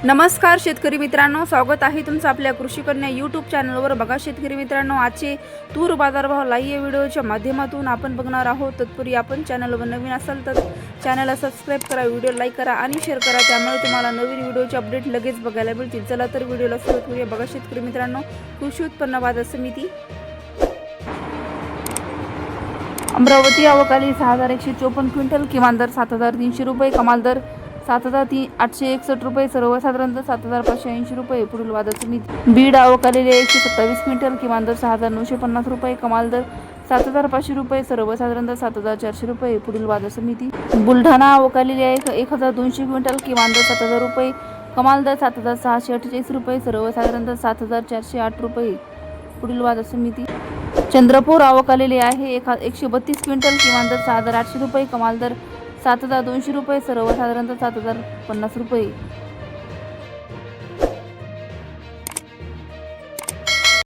नमस्कार शेतकरी मित्रांनो, स्वागत आहे तुमचं आपल्या कृषी कन्या यूट्यूब चॅनलवर। बघा शेतकरी मित्रांनो, आजचे तूर बाजारभाव लाईव्ह व्हिडिओच्या माध्यमातून आपण बघणार आहोत। तत्पूर्वी आपण चॅनलवर नवीन असाल तर चॅनलला सबस्क्राईब करा, व्हिडिओ लाईक करा आणि शेअर करा, त्यामुळे तुम्हाला नवीन व्हिडिओचे अपडेट लगेच बघायला मिळतील। चला तर व्हिडिओला सुरुवात करूया। बघा शेतकरी मित्रांनो, कृषी उत्पन्न बाजार समिती अमरावती अवकाली 6154 क्विंटल, किमान दर 7300 रुपये, कमाल दर 7861 रुपये, सर्वसाधारण दर 7580 रुपये। पुढील बाजार समिती बीड अवकालेले 127 क्विंटल, किमान दर 6950 रुपये, कमाल दर 7500 रुपये, सर्वसाधारण दर 7400 रुपये। पुढील बाजार समिती बुलढाणा अवकालेले 1200 क्विंटल, किमान दर 7000 रुपये, कमाल दर 7648 रुपये, सर्वसाधारण दर 7408 रुपये। पुढील बाजार समिती चंद्रपूर अवकालेले आहे 132 क्विंटल, किमान दर 6800 रुपये, कमाल दर 7200 रुपये, सर्वसाधारण दर 7050 रुपये।